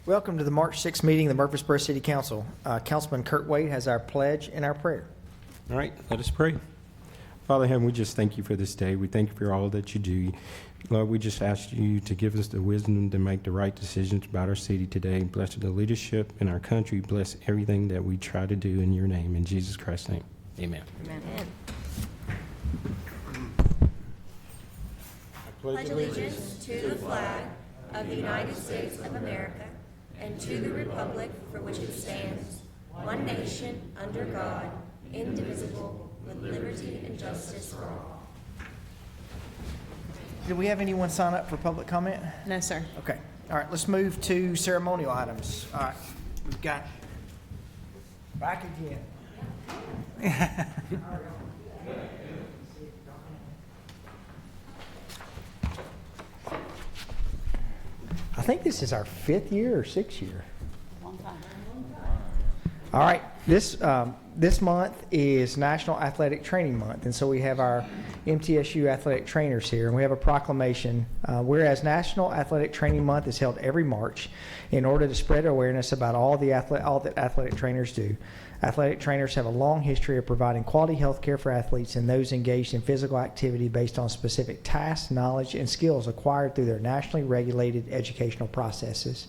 Welcome to the March 6th meeting of the Murfreesboro City Council. Councilman Kurt Wade has our pledge and our prayer. All right, let us pray. Father in heaven, we just thank you for this day. We thank you for all that you do. Lord, we just ask you to give us the wisdom to make the right decisions about our city today. Bless the leadership in our country. Bless everything that we try to do in your name. In Jesus Christ's name, amen. Amen. I pledge allegiance to the flag of the United States of America and to the republic for which it stands, one nation, under God, indivisible, with liberty and justice for all. Do we have anyone sign up for public comment? No, sir. Okay. All right, let's move to ceremonial items. All right, we've got back again. I think this is our 5th year or 6th year. All right, this month is National Athletic Training Month, and so we have our MTSU athletic trainers here, and we have a proclamation. Whereas National Athletic Training Month is held every March in order to spread awareness about all that athletic trainers do. Athletic trainers have a long history of providing quality health care for athletes and those engaged in physical activity based on specific tasks, knowledge, and skills acquired through their nationally regulated educational processes.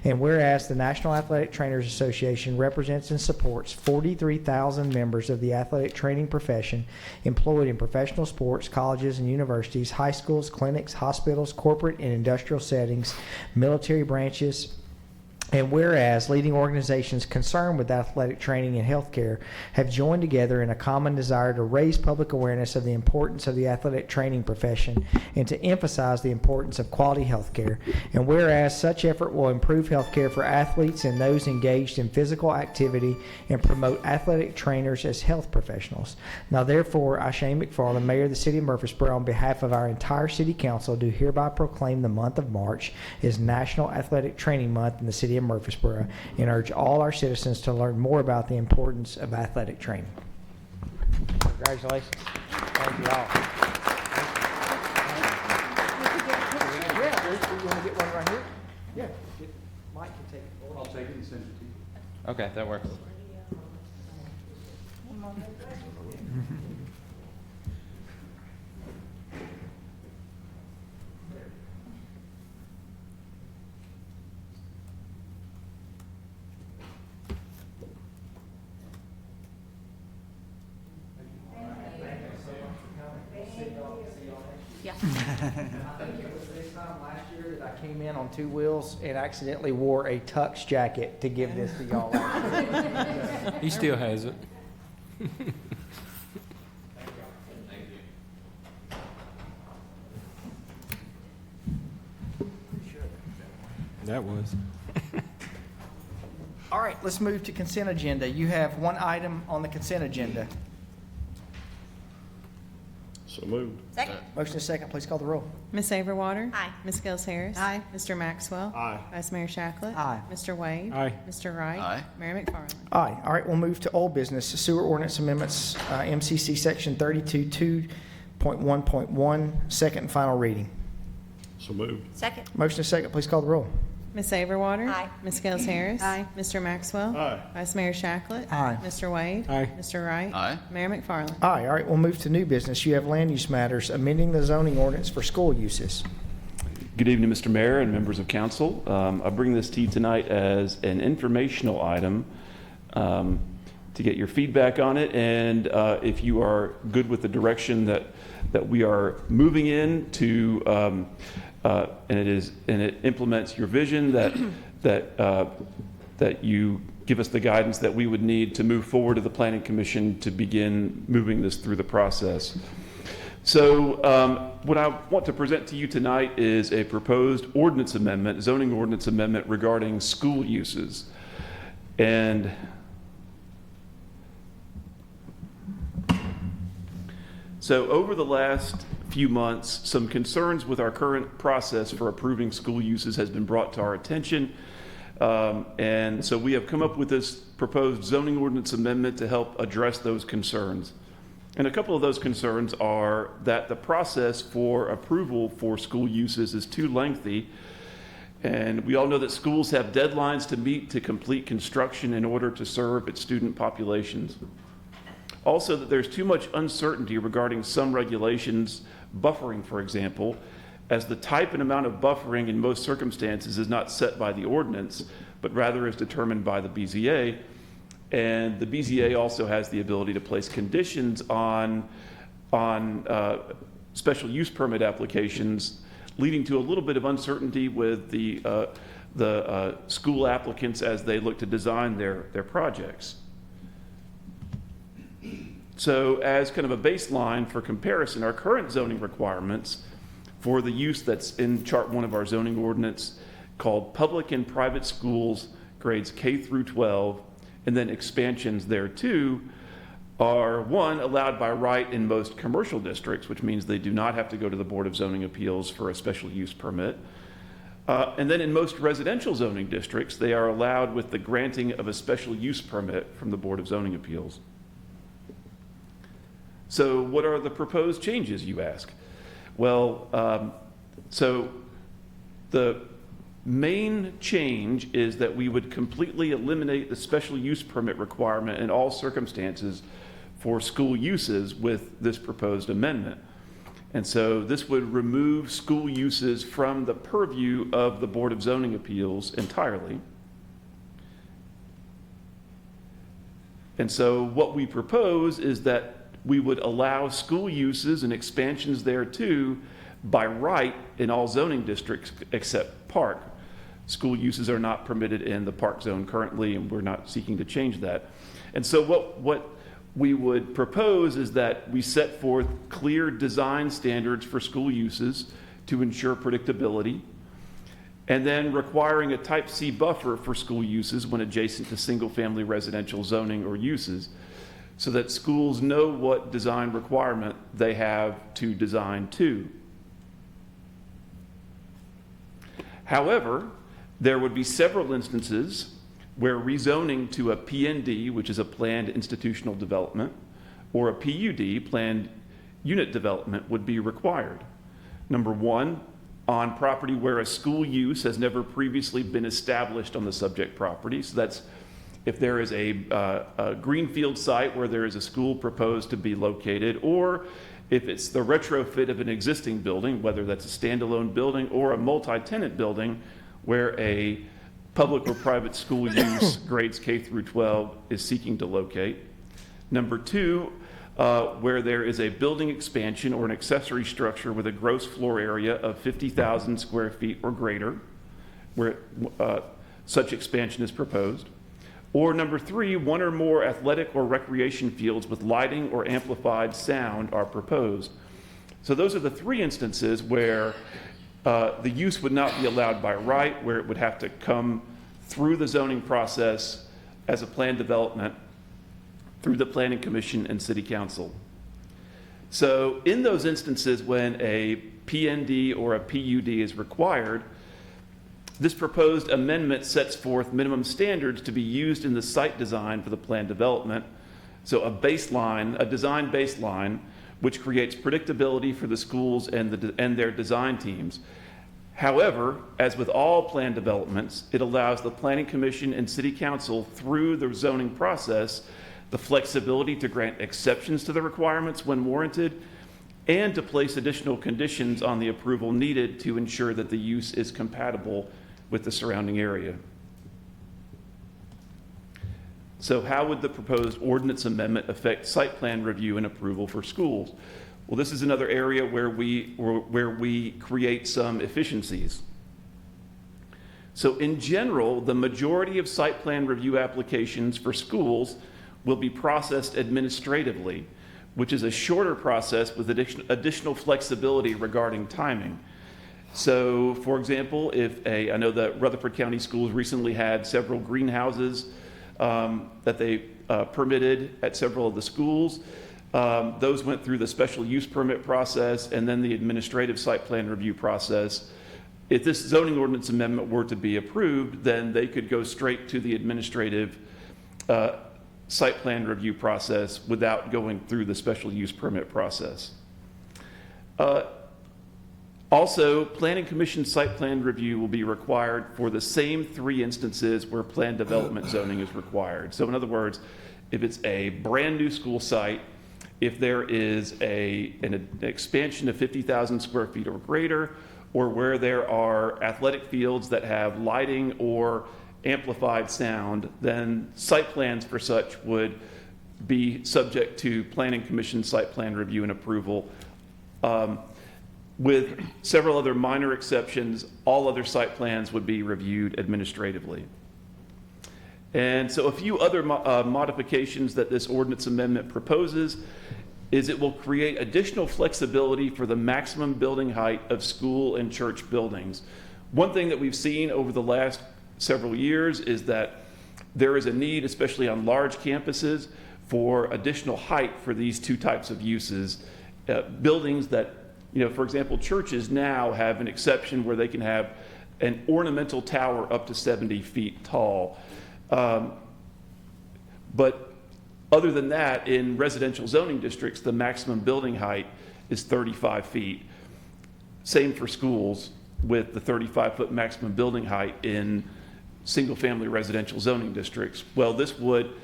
And whereas the National Athletic Trainers Association represents and supports 43,000 members of the athletic training profession employed in professional sports, colleges and universities, high schools, clinics, hospitals, corporate and industrial settings, military branches, and whereas leading organizations concerned with athletic training and healthcare have joined together in a common desire to raise public awareness of the importance of the athletic training profession and to emphasize the importance of quality healthcare. And whereas such effort will improve healthcare for athletes and those engaged in physical activity and promote athletic trainers as health professionals. Now therefore, I, Shane McFarland, Mayor of the City of Murfreesboro, on behalf of our entire City Council, do hereby proclaim the month of March as National Athletic Training Month in the City of Murfreesboro and urge all our citizens to learn more about the importance of athletic training. Congratulations. Thank you all. Yeah, you want to get one right here? Yeah. Mike can take it. I'll take it and send it to you. Okay, that works. Yeah. I think it was this time last year that I came in on 2 wheels and accidentally wore a tux jacket to give this to y'all last year. He still has it. That was. All right, let's move to consent agenda. You have one item on the consent agenda. So moved. Second. Motion is second. Please call the roll. Ms. Averwater? Aye. Ms. Gills Harris? Aye. Mr. Maxwell? Aye. Vice Mayor Shacklet? Aye. Mr. Wade? Aye. Mr. Wright? Aye. Mayor McFarland? Aye. All right, we'll move to old business. Sewer ordinance amendments, MCC Section 32.2.1.1, second and final reading. So moved. Second. Motion is second. Please call the roll. Ms. Averwater? Aye. Ms. Gills Harris? Aye. Mr. Maxwell? Aye. Vice Mayor Shacklet? Aye. Mr. Wade? Aye. Mr. Wright? Aye. Mayor McFarland? Aye. All right, we'll move to new business. You have land use matters, amending the zoning ordinance for school uses. Good evening, Mr. Mayor and members of council. I bring this to you tonight as an informational item to get your feedback on it, and if you are good with the direction that we are moving in to, and it implements your vision that you give us the guidance that we would need to move forward to the Planning Commission to begin moving this through the process. So what I want to present to you tonight is a proposed ordinance amendment, zoning ordinance amendment regarding school uses. And so over the last few months, some concerns with our current process for approving school uses has been brought to our attention. And so we have come up with this proposed zoning ordinance amendment to help address those concerns. And a couple of those concerns are that the process for approval for school uses is too lengthy, And we all know that schools have deadlines to meet to complete construction in order to serve its student populations. Also, that there's too much uncertainty regarding some regulations, buffering, for example, as the type and amount of buffering in most circumstances is not set by the ordinance, but rather is determined by the BZA. And the BZA also has the ability to place conditions on special use permit applications, leading to a little bit of uncertainty with the school applicants as they look to design their projects. So as kind of a baseline for comparison, our current zoning requirements for the use that's in Chart 1 of our zoning ordinance called public and private schools, grades K through 12, and then expansions there too, are one, allowed by right in most commercial districts, which means they do not have to go to the Board of Zoning Appeals for a special use permit. And then in most residential zoning districts, they are allowed with the granting of a special use permit from the Board of Zoning Appeals. So what are the proposed changes, you ask? Well, so the main change is that we would completely eliminate the special use permit requirement in all circumstances for school uses with this proposed amendment. And so this would remove school uses from the purview of the Board of Zoning Appeals entirely. And so what we propose is that we would allow school uses and expansions there too by right in all zoning districts except park. School uses are not permitted in the park zone currently, and we're not seeking to change that. And so what we would propose is that we set forth clear design standards for school uses to ensure predictability, and then requiring a type C buffer for school uses when adjacent to single-family residential zoning or uses, so that schools know what design requirement they have to design to. However, there would be several instances where rezoning to a PND, which is a planned institutional development, or a PUD, planned unit development, would be required. Number one, on property where a school use has never previously been established on the subject property. So that's if there is a greenfield site where there is a school proposed to be located, or if it's the retrofit of an existing building, whether that's a standalone building or a multi-tenant building where a public or private school use grades K through 12 is seeking to locate. Number two, where there is a building expansion or an accessory structure with a gross floor area of 50,000 square feet or greater, where such expansion is proposed. Or number three, one or more athletic or recreation fields with lighting or amplified sound are proposed. So those are the three instances where the use would not be allowed by right, where it would have to come through the zoning process as a planned development through the Planning Commission and City Council. So in those instances when a PND or a PUD is required, this proposed amendment sets forth minimum standards to be used in the site design for the planned development. So a baseline, a design baseline, which creates predictability for the schools and their design teams. However, as with all planned developments, it allows the Planning Commission and City Council through the zoning process the flexibility to grant exceptions to the requirements when warranted, and to place additional conditions on the approval needed to ensure that the use is compatible with the surrounding area. So how would the proposed ordinance amendment affect site plan review and approval for schools? Well, this is another area where we create some efficiencies. So in general, the majority of site plan review applications for schools will be processed administratively, which is a shorter process with additional flexibility regarding timing. So, for example, I know that Rutherford County Schools recently had several greenhouses that they permitted at several of the schools. Those went through the special use permit process and then the administrative site plan review process. If this zoning ordinance amendment were to be approved, then they could go straight to the administrative site plan review process without going through the special use permit process. Also, Planning Commission site plan review will be required for the same 3 instances where planned development zoning is required. So in other words, if it's a brand-new school site, if there is an expansion of 50,000 square feet or greater, or where there are athletic fields that have lighting or amplified sound, then site plans for such would be subject to Planning Commission site plan review and approval. With several other minor exceptions, all other site plans would be reviewed administratively. And so a few other modifications that this ordinance amendment proposes is it will create additional flexibility for the maximum building height of school and church buildings. One thing that we've seen over the last several years is that there is a need, especially on large campuses, for additional height for these 2 types of uses. Buildings that, for example, churches now have an exception where they can have an ornamental tower up to 70 feet tall. But other than that, in residential zoning districts, the maximum building height is 35 feet. Same for schools with the 35-foot maximum building height in single-family residential zoning districts. Well, this would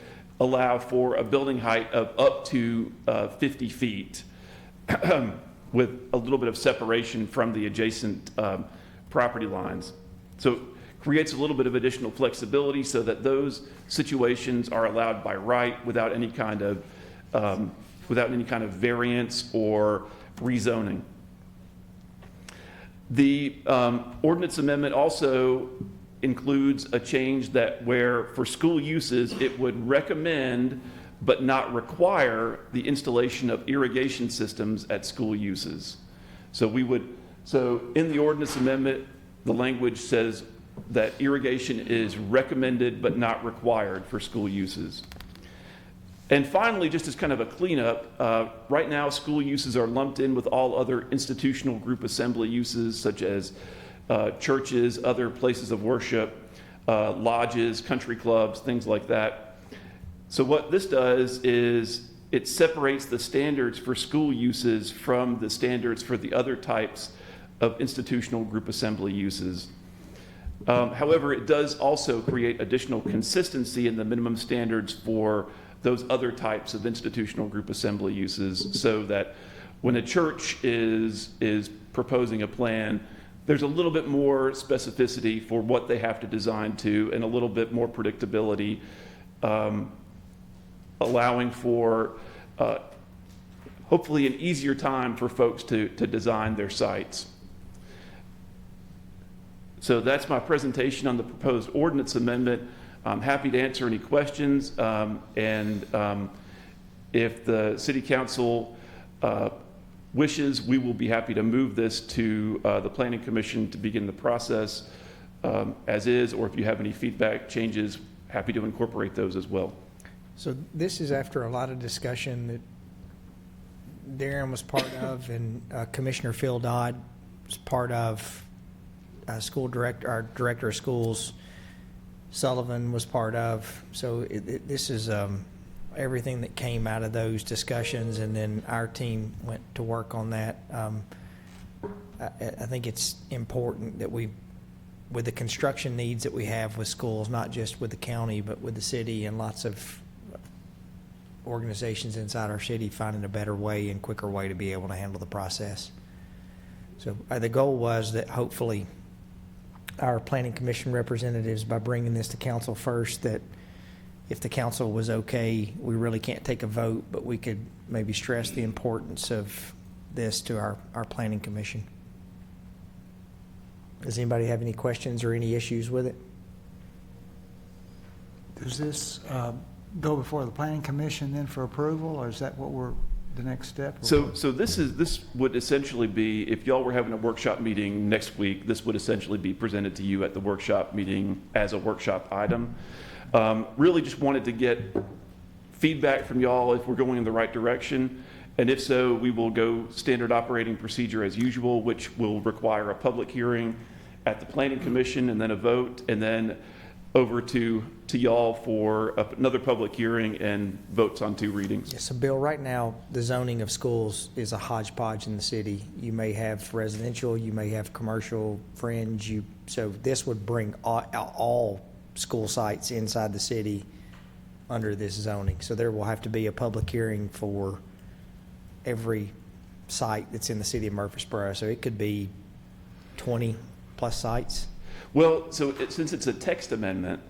allow for a building height of up to 50 feet with a little bit of separation from the adjacent property lines. So creates a little bit of additional flexibility so that those situations are allowed by right without any kind of variance or rezoning. The ordinance amendment also includes a change that where for school uses it would recommend but not require the installation of irrigation systems at school uses. So in the ordinance amendment, the language says that irrigation is recommended but not required for school uses. And finally, just as kind of a cleanup, right now school uses are lumped in with all other institutional group assembly uses such as churches, other places of worship, lodges, country clubs, things like that. So what this does is it separates the standards for school uses from the standards for the other types of institutional group assembly uses. However, it does also create additional consistency in the minimum standards for those other types of institutional group assembly uses, so that when a church is proposing a plan, there's a little bit more specificity for what they have to design to and a little bit more predictability, allowing for hopefully an easier time for folks to design their sites. So that's my presentation on the proposed ordinance amendment. I'm happy to answer any questions, and if the City Council wishes, we will be happy to move this to the Planning Commission to begin the process as is, or if you have any feedback, changes, happy to incorporate those as well. So this is after a lot of discussion that Darren was part of, and Commissioner Phil Dodd was part of. Our director of schools, Sullivan, was part of. So this is everything that came out of those discussions, and then our team went to work on that. I think it's important that we, with the construction needs that we have with schools, not just with the county, but with the city and lots of organizations inside our city, finding a better way and quicker way to be able to handle the process. So the goal was that hopefully our Planning Commission representatives, by bringing this to council first, that if the council was okay, we really can't take a vote, but we could maybe stress the importance of this to our Planning Commission. Does anybody have any questions or any issues with it? Does this go before the Planning Commission then for approval, or is that what the next step? So this would essentially be, if y'all were having a workshop meeting next week, this would essentially be presented to you at the workshop meeting as a workshop item. Really just wanted to get feedback from y'all if we're going in the right direction. And if so, we will go standard operating procedure as usual, which will require a public hearing at the Planning Commission and then a vote. And then over to y'all for another public hearing and votes on 2 readings. Yeah, so Bill, right now, the zoning of schools is a hodgepodge in the city. You may have residential, you may have commercial, fringe, so this would bring all school sites inside the city under this zoning. So there will have to be a public hearing for every site that's in the city of Murfreesboro. So it could be 20-plus sites. Well, so since it's a text amendment,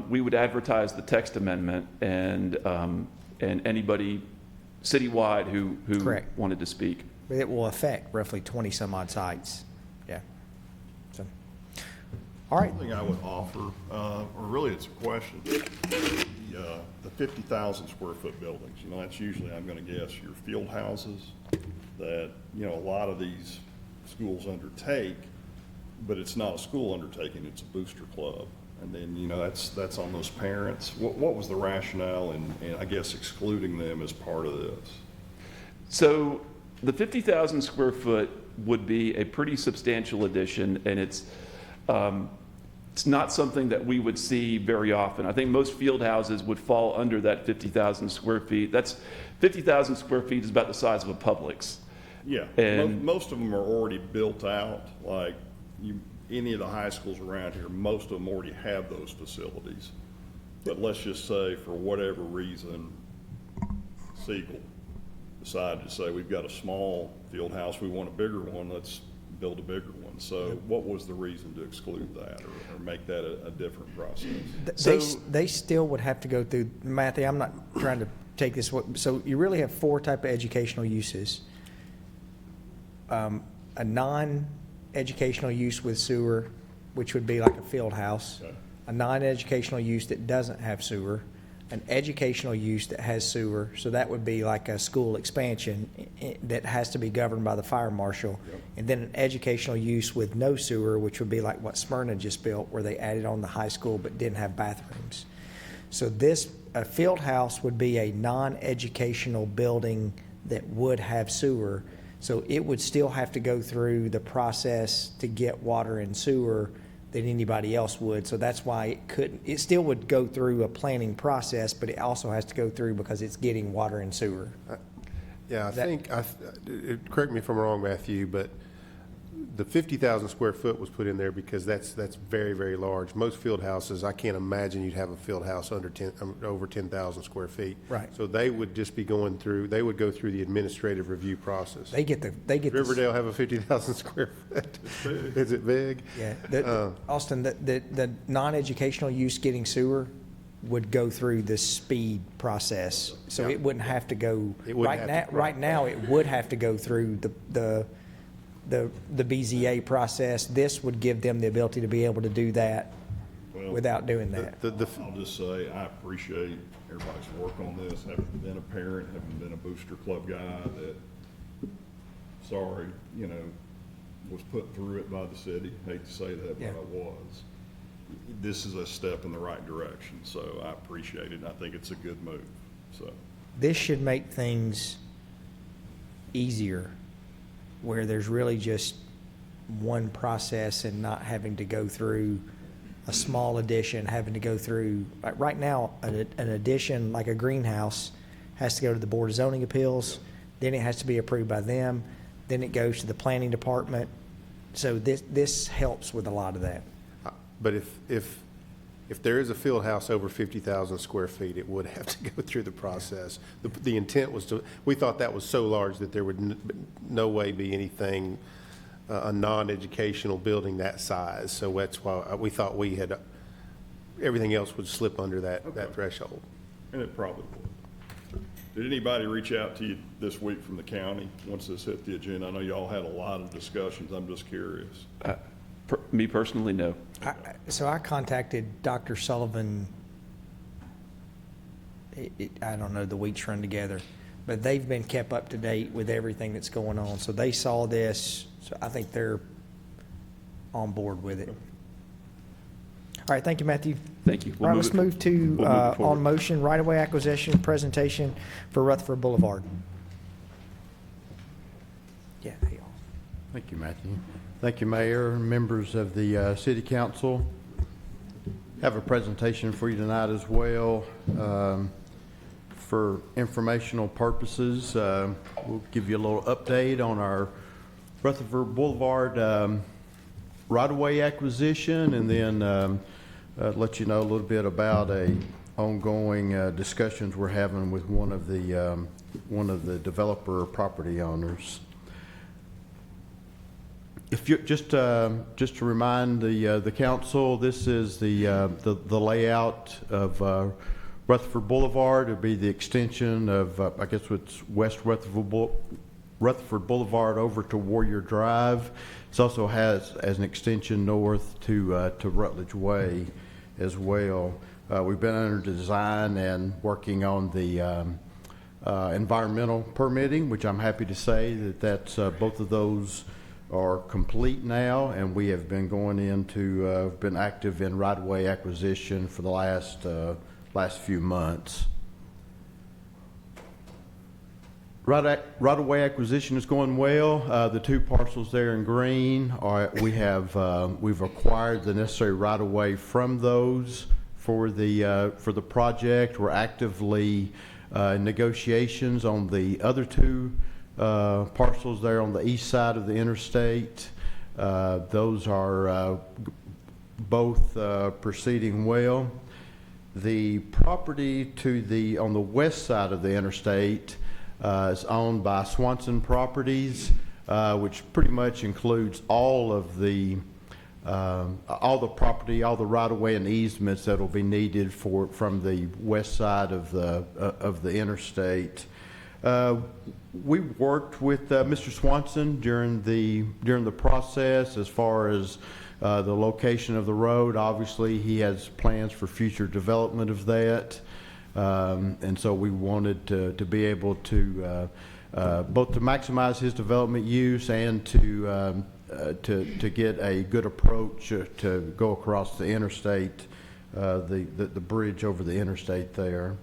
we would advertise the text amendment and anybody citywide who Correct. wanted to speak. But it will affect roughly 20-some-odd sites. Yeah. So, all right. One thing I would offer, or really it's a question, the 50,000 square foot buildings, that's usually, I'm gonna guess, your field houses that, a lot of these schools undertake, but it's not a school undertaking, it's a booster club. And then, that's on those parents. What was the rationale in I guess, excluding them as part of this? So the 50,000 square foot would be a pretty substantial addition, and it's not something that we would see very often. I think most field houses would fall under that 50,000 square feet. That's 50,000 square feet is about the size of a Publix. Yeah, And- most of them are already built out, like any of the high schools around here, most of them already have those facilities. But let's just say, for whatever reason, Siegel decided to say, we've got a small field house, we want a bigger one, let's build a bigger one. So what was the reason to exclude that or make that a different process? They still would have to go through, Matthew, I'm not trying to take this, so you really have 4 type of educational uses. A non-educational use with sewer, which would be like a field house. Okay. A non-educational use that doesn't have sewer. An educational use that has sewer, so that would be like a school expansion that has to be governed by the fire marshal. Yep. And then an educational use with no sewer, which would be like what Smyrna just built, where they added on the high school but didn't have bathrooms. So a field house would be a non-educational building that would have sewer. So it would still have to go through the process to get water and sewer that anybody else would. So that's why it still would go through a planning process, but it also has to go through because it's getting water and sewer. Yeah, I That- think, correct me if I'm wrong, Matthew, but the 50,000 square foot was put in there because that's very, very large. Most field houses, I can't imagine you'd have a field house over 10,000 square feet. Right. So they would just be they would go through the administrative review process. They get Riverdale have a 50,000 square foot? Is it big? Yeah, Austin, the non-educational use getting sewer would go through the speed process. So Yeah. it wouldn't have to go, It wouldn't have to- right now, it would have to go through the BZA process. This would give them the ability to be able to do that Well, without doing that. I'll just say, I appreciate everybody's work on this, having been a parent, having been a booster club guy that, was put through it by the city. Hate to say that, but Yeah. I was. This is a step in the right direction, so I appreciate it, and I think it's a good move, so. This should make things easier, where there's really just one process and not having to go through a small addition, having to go through, like right now, an addition like a greenhouse has to go to the Board of Zoning Appeals, then it has to be approved by them, then it goes to the planning department. So this helps with a lot of that. But if there is a field house over 50,000 square feet, it would have to go through the process. The intent was we thought that was so large that there would no way be anything, a non-educational building that size. So that's why we thought everything else would slip under that threshold. And it probably would. Did anybody reach out to you this week from the county, once this hit the agenda? I know y'all had a lot of discussions, I'm just curious. Me personally, no. So I contacted Dr. Sullivan, I don't know, the weeks run together, but they've been kept up to date with everything that's going on. So they saw this, so I think they're on board with it. All right, thank you, Matthew. Thank you. All right, let's move to, we'll move it forward. on motion, right-of-way acquisition presentation for Rutherford Boulevard. Yeah, there you are. Thank you, Matthew. Thank you, Mayor, members of the City Council. have a presentation for you tonight as well. For informational purposes, we'll give you a little update on our Rutherford Boulevard right-of-way acquisition, and then let you know a little bit about ongoing discussions we're having with one of the developer property owners. If you just to remind the council, this is the layout of Rutherford Boulevard. It'll be the extension of I guess it's West Rutherford Boulevard over to Warrior Drive. It also has as an extension north to Rutledge Way as well. We've been under design and working on the environmental permitting, which I'm happy to say that's both of those are complete now, and we have been going into been active in right-of-way acquisition for the last few months. Right-of-way acquisition is going well. The two parcels there in green we've acquired the necessary right-of-way from those for the project. We're actively in negotiations on the other two parcels there on the east side of the interstate. Those are both proceeding well. The property on the west side of the interstate is owned by Swanson Properties, which pretty much includes all the property, all the right-of-way and easements that will be needed from the west side of the interstate. We worked with Mr. Swanson during the process as far as the location of the road. Obviously, he has plans for future development of that, and so we wanted to be able to both to maximize his development use and to get a good approach to go across the interstate, the bridge over the interstate there.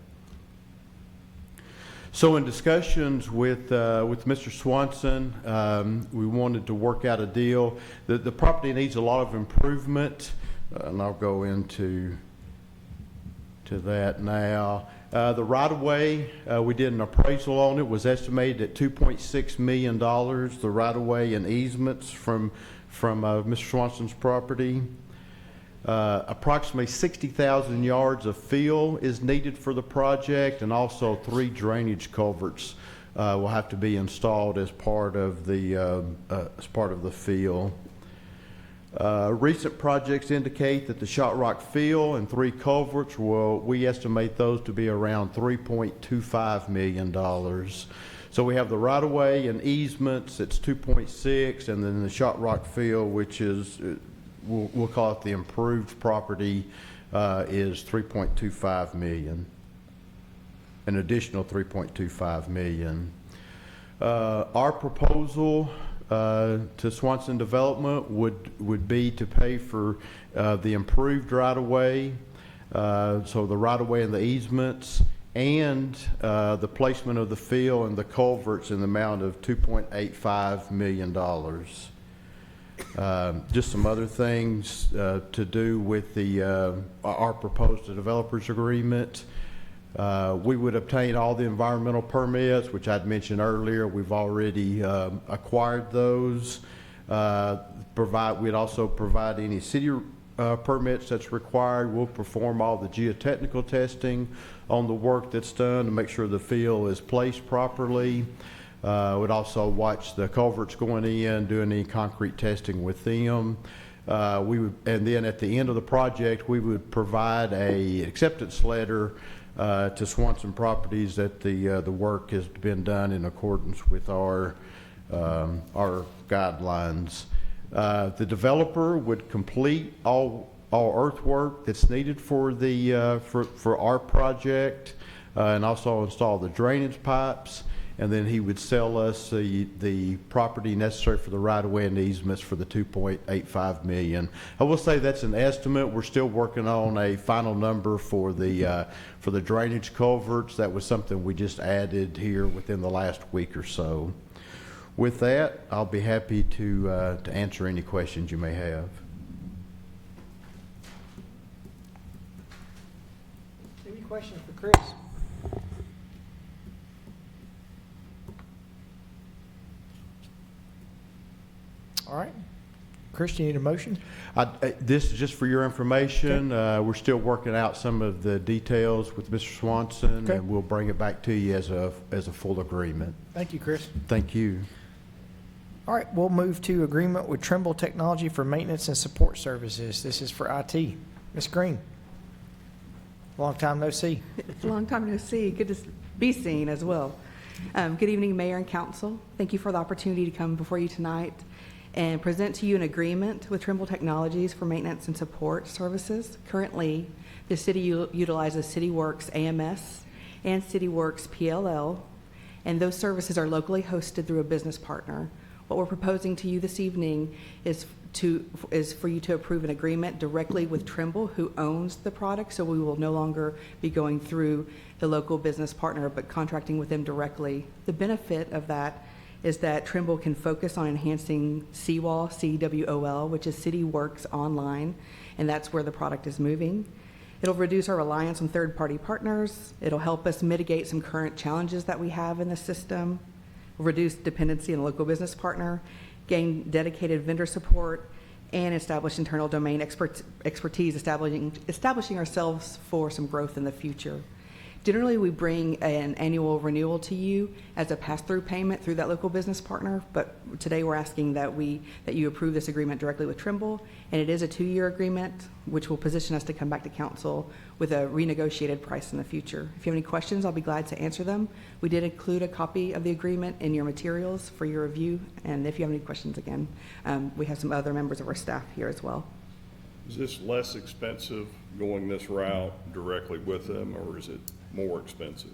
So in discussions with Mr. Swanson, we wanted to work out a deal. The property needs a lot of improvement, and I'll go into that now. The right-of-way, we did an appraisal on it, was estimated at $2.6 million, the right-of-way and easements from Mr. Swanson's property. Approximately 60,000 yards of fill is needed for the project, and also 3 drainage culverts will have to be installed as part of the fill. Recent projects indicate that the Shot Rock fill and 3 culverts we estimate those to be around $3.25 million. So we have the right-of-way and easements, it's 2.6, and then the Shot Rock fill, which is we'll call it the improved property, is $3.25 million, an additional $3.25 million. Our proposal to Swanson Development would be to pay for the improved right-of-way, so the right-of-way and the easements, and the placement of the fill and the culverts in the amount of $2.85 million. Just some other things to do with our proposed developers agreement. We would obtain all the environmental permits, which I'd mentioned earlier. We've already acquired those. We'd also provide any city permits that's required. We'll perform all the geotechnical testing on the work that's done to make sure the fill is placed properly. We'd also watch the culverts going in, doing any concrete testing with them. And then at the end of the project, we would provide a acceptance letter to Swanson Properties that the work has been done in accordance with our guidelines. The developer would complete all earthwork that's needed for our project, and also install the drainage pipes. And then he would sell us the property necessary for the right-of-way and easements for the $2.85 million. I will say that's an estimate. We're still working on a final number for the drainage culverts. That was something we just added here within the last week or so. With that, I'll be happy to answer any questions you may have. questions for Chris? All right. Chris, do you need a motion? This is just for your information. We're still working out some of the details with Mr. Swanson, Okay. and we'll bring it back to you as a full agreement. Thank you, Chris. Thank you. All right, we'll move to agreement with Trimble Technology for maintenance and support services. This is for IT. Ms. Green. Long time no see. It's a long time no see. Good to be seen as well. Good evening, Mayor and Council. Thank you for the opportunity to come before you tonight and present to you an agreement with Trimble Technologies for maintenance and support services. Currently, the city utilizes CityWorks AMS and CityWorks PLL, and those services are locally hosted through a business partner. What we're proposing to you this evening is for you to approve an agreement directly with Trimble, who owns the product, so we will no longer be going through the local business partner, but contracting with them directly. The benefit of that is that Trimble can focus on enhancing CWOL, CWOL, which is CityWorks Online, and that's where the product is moving. It'll reduce our reliance on third-party partners. It'll help us mitigate some current challenges that we have in the system, reduce dependency on a local business partner, gain dedicated vendor support, and establish internal domain expertise, establishing ourselves for some growth in the future. Generally, we bring an annual renewal to you as a pass-through payment through that local business partner, but today we're asking that you approve this agreement directly with Trimble, and it is a 2-year agreement, which will position us to come back to council with a renegotiated price in the future. If you have any questions, I'll be glad to answer them. We did include a copy of the agreement in your materials for your review, and if you have any questions, again, we have some other members of our staff here as well. Is this less expensive going this route directly with them, or is it more expensive?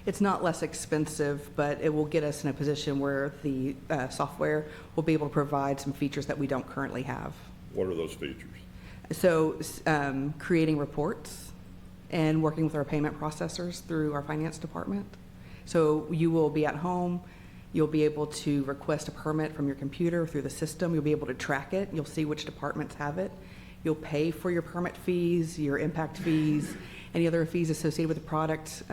It's not less expensive, but it will get us in a position where the software will be able to provide some features that we don't currently have. What are those features? So creating reports and working with our payment processors through our finance department. So you will be at home. You'll be able to request a permit from your computer through the system. You'll be able to track it. You'll see which departments have it. You'll pay for your permit fees, your impact fees, any other fees associated with the product,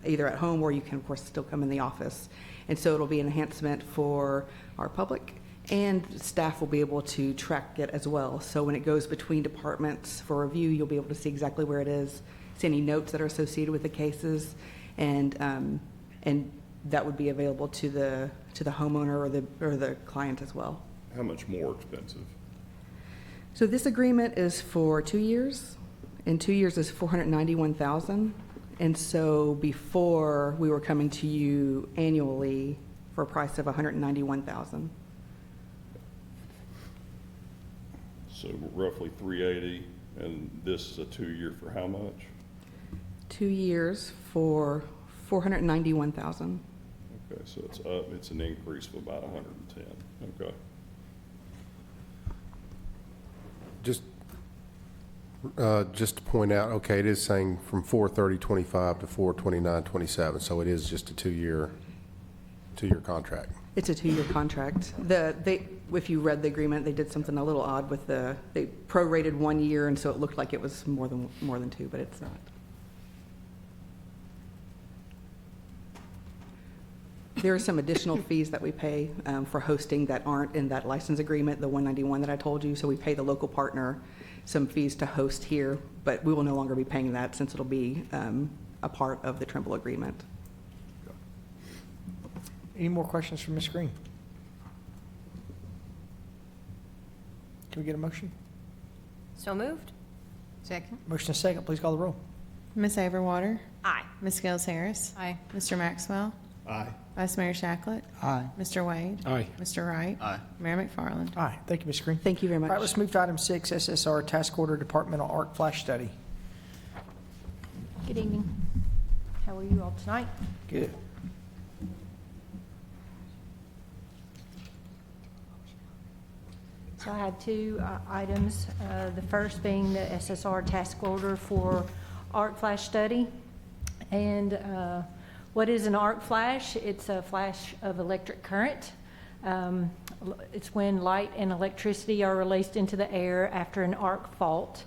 either at home or you can, of course, still come in the office. And so it'll be an enhancement for our public, and staff will be able to track it as well. So when it goes between departments for review, you'll be able to see exactly where it is, see any notes that are associated with the cases, and that would be available to the homeowner or the client as well. How much more expensive? So this agreement is for 2 years, and 2 years is $491,000. And so before, we were coming to you annually for a price of $191,000. So roughly 380, and this is a 2-year for how much? 2 years for $491,000. Okay, so it's up, it's an increase of about 110, okay. Just to point out, okay, it is saying from 4/30/25 to 4/29/27, so it is just a two-year contract. It's a 2-year contract. If you read the agreement, they did something a little odd with they prorated 1 year, and so it looked like it was more than 2, but it's not. There are some additional fees that we pay for hosting that aren't in that license agreement, the 191 that I told you. So we pay the local partner some fees to host here, but we will no longer be paying that since it'll be a part of the Trimble agreement. Any more questions from Ms. Green? Can we get a motion? So moved? Second. Motion and second, please call the roll. Ms. Overwater? Aye. Ms. Gels Harris? Aye. Mr. Maxwell? Aye. Vice Mayor Shacklet? Aye. Mr. Wade? Aye. Mr. Wright? Aye. Mayor McFarland? Aye, thank you, Ms. Green. Thank you very All much. right, let's move to item 6, SSR Task Order Departmental Arc Flash Study. Good evening. How are you all tonight? Good. So I had two items, the first being the SSR task order for arc flash study. And what is an arc flash? It's a flash of electric current. It's when light and electricity are released into the air after an arc fault.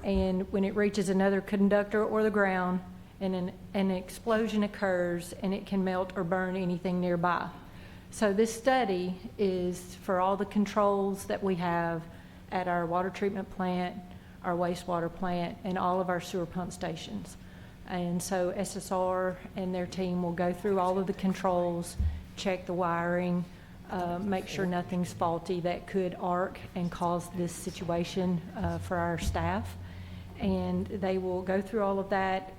and when it reaches another conductor or the ground, and an explosion occurs, and it can melt or burn anything nearby. So this study is for all the controls that we have at our water treatment plant, our wastewater plant, and all of our sewer pump stations. And so SSR and their team will go through all of the controls, check the wiring, make sure nothing's faulty that could arc and cause this situation for our staff. And they will go through all of that.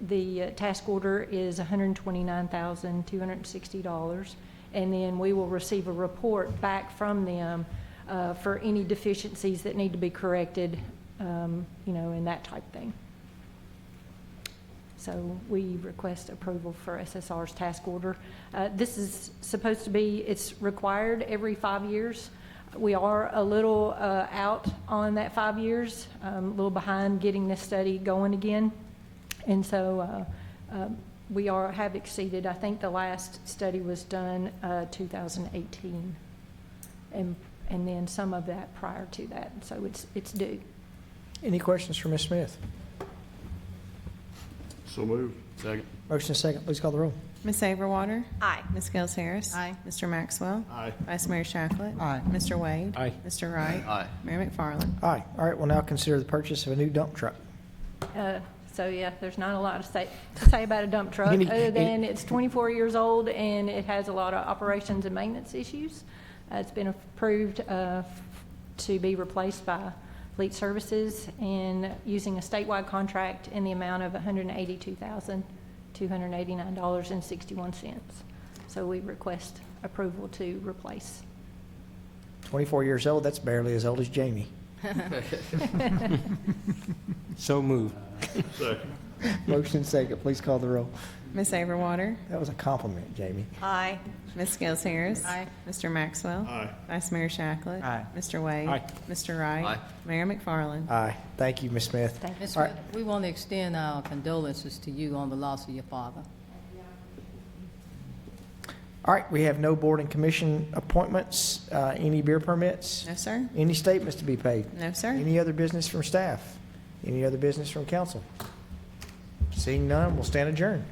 The task order is $129,260, and then we will receive a report back from them for any deficiencies that need to be corrected, and that type thing. So we request approval for SSR's task order. This is supposed to be, it's required every 5 years. We are a little out on that 5 years, a little behind getting this study going again. And so we have exceeded, I think the last study was done 2018, and then some of that prior to that. So it's due. Any questions for Ms. Smith? So moved. Second. Motion and second, please call the roll. Ms. Saberwater? Aye. Ms. Gels Harris? Aye. Mr. Maxwell? Aye. Vice Mayor Shacklet? Aye. Mr. Wade? Aye. Mr. Wright? Aye. Mayor McFarland? Aye. All right, we'll now consider the purchase of a new dump truck. So yeah, there's not a lot to say about a dump truck, Any- other than it's 24 years old and it has a lot of operations and maintenance issues. It's been approved to be replaced by Fleet Services and using a statewide contract in the amount of $182,289.61. So we request approval to replace. 24 years old, that's barely as old as Jamie. So moved. Second. Motion and second, please call the roll. Ms. Saberwater? That was a compliment, Jamie. Aye. Ms. Gels Harris? Aye. Mr. Maxwell? Aye. Vice Mayor Shacklet? Aye. Mr. Wade? Aye. Mr. Wright? Aye. Mayor McFarland? Aye. Thank you, Ms. Smith. Ms. All right. Smith, we want to extend our condolences to you on the loss of your father. All right, we have no board and commission appointments. Any beer permits? No, sir? Any statements to be paid? No, sir? Any other business from staff? Any other business from council? Seeing none, we'll stand adjourned.